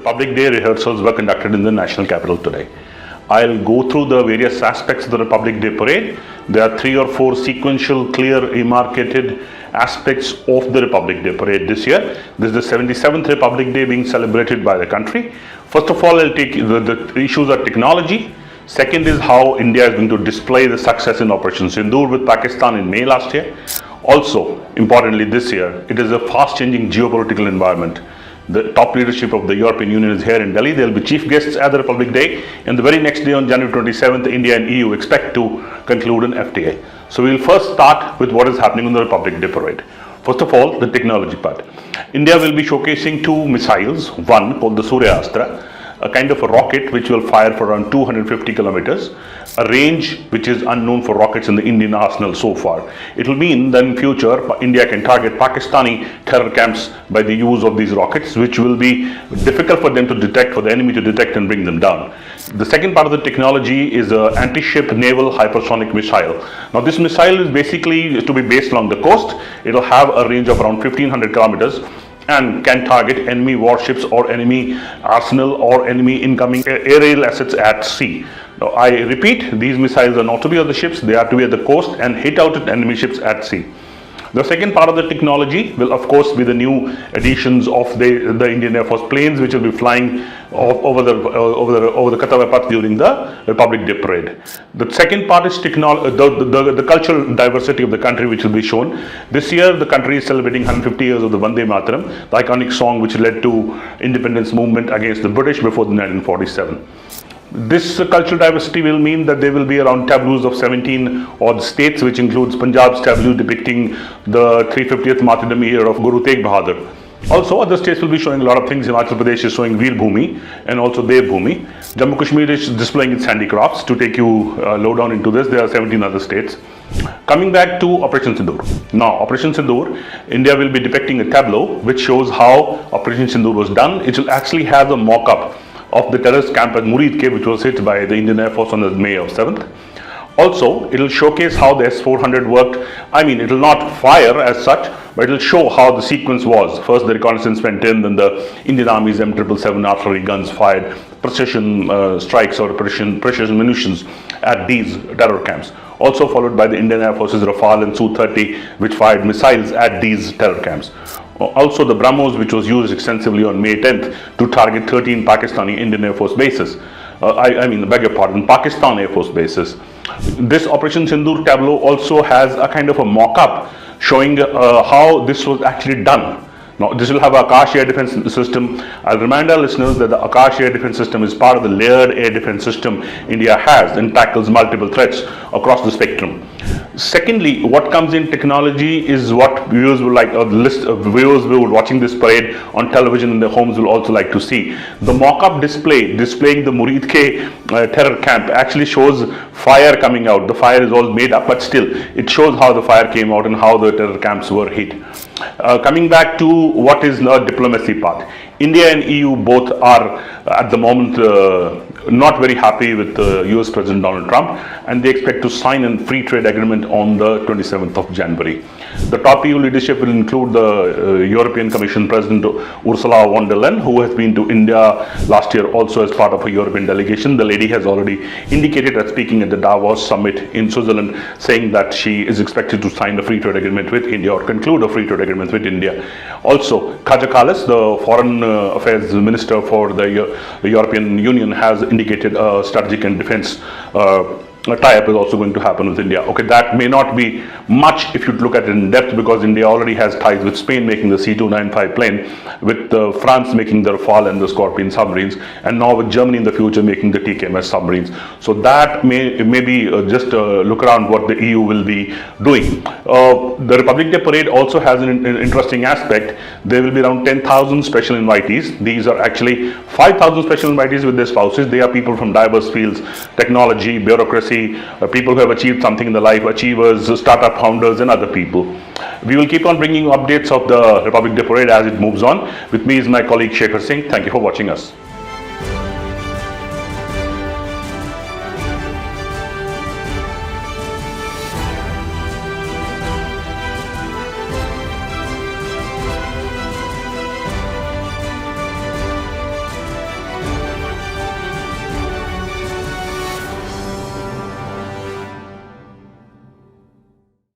Republic Day rehearsals were conducted in the national capital today. I'll go through the various aspects of the Republic Day parade. There are 3 or 4 sequential, clear, demarcated aspects of the Republic Day parade this year. This is the 77th Republic Day being celebrated by the country. First of all, I'll take the issues are technology. Second is how India is going to display the success in Operation Sindoor with Pakistan in May last year. Also, importantly this year, it is a fast-changing geopolitical environment. The top leadership of the European Union is here in Delhi. They will be chief guests at the Republic Day. And the very next day on January 27th, India and EU expect to conclude an FTA. So we will first start with what is happening on the Republic Day parade. First of all, the technology part. India will be showcasing 2 missiles, one called the Surya Astra, a kind of a rocket which will fire for around 250 kilometers, a range which is unknown for rockets in the Indian arsenal so far. It will mean that in future India can target Pakistani terror camps by the use of these rockets, which will be difficult for them to detect, for the enemy to detect and bring them down. The second part of the technology is an anti-ship naval hypersonic missile. Now this missile is basically to be based along the coast. It will have a range of around 1500 kilometers and can target enemy warships or enemy arsenal or enemy incoming aerial assets at sea. Now, I repeat, these missiles are not to be on the ships, they are to be at the coast and hit out at enemy ships at sea. The second part of the technology will of course be the new additions of the Indian Air Force planes, which will be flying over the Katawa Path during the Republic Day parade. The second part is the cultural diversity of the country, which will be shown. This year the country is celebrating 150 years of the Vande Mataram, the iconic song which led to independence movement against the British before the 1947. This cultural diversity will mean that there will be around tableaus of 17 odd states, which includes Punjab's tableau depicting the 350th martyrdom year of Guru Tegh Bahadur. Also, other states will be showing a lot of things. Himachal Pradesh is showing Veer Bhumi and also Dev Bhumi. Jammu Kashmir is displaying its handicrafts. To take you low down into this, there are 17 other states. Coming back to Operation Sindoor. Now, Operation Sindoor, India will be depicting a tableau which shows how Operation Sindoor was done. It will actually have a mock-up of the terrorist camp at Muridke, which was hit by the Indian Air Force on the May 7th. Also, it will showcase how the S-400 worked. I mean, it will not fire as such, but it will show how the sequence was. First, the reconnaissance went in, then the Indian Army's M777 artillery guns fired precision strikes or precision munitions at these terror camps. Also followed by the Indian Air Force's Rafale and Sukhoi-30, which fired missiles at these terror camps. Also the BrahMos, which was used extensively on May 10th to target 13 Pakistani Indian Air Force bases. Pakistan Air Force bases. This Operation Sindoor Tableau also has a kind of a mock-up showing how this was actually done. Now, this will have an Akash air defense system. I'll remind our listeners that the Akash air defense system is part of the layered air defense system India has and tackles multiple threats across the spectrum. Secondly, what comes in technology is what viewers will like, or the list of viewers who are watching this parade on television in their homes will also like to see. The mock-up display displaying the Muridke terror camp actually shows fire coming out. The fire is all made up, but still it shows how the fire came out and how the terror camps were hit. Coming back to what is the diplomacy part. India and EU both are at the moment not very happy with US President Donald Trump, and they expect to sign a free trade agreement on the 27th of January. The top EU leadership will include the European Commission President Ursula von der Leyen, who has been to India last year also as part of a European delegation. The lady has already indicated that speaking at the Davos summit in Switzerland, saying that she is expected to sign a free trade agreement with India or conclude a free trade agreement with India. Also, Kaja Kallas, the foreign affairs minister for the European Union, has indicated a strategic and defense tie-up is also going to happen with India. Okay, that may not be much if you look at it in depth, because India already has ties with Spain making the C-295 plane, with France making the Rafale and the Scorpion submarines, and now with Germany in the future making the TKMS submarines. So that may be just a look around what the EU will be doing. The Republic Day parade also has an interesting aspect. There will be around 10,000 special invitees. These are actually 5,000 special invitees with their spouses. They are people from diverse fields: technology, bureaucracy, people who have achieved something in their life, achievers, startup founders, and other people. We will keep on bringing you updates of the Republic Day parade as it moves on. With me is my colleague Shekhar Singh. Thank you for watching us.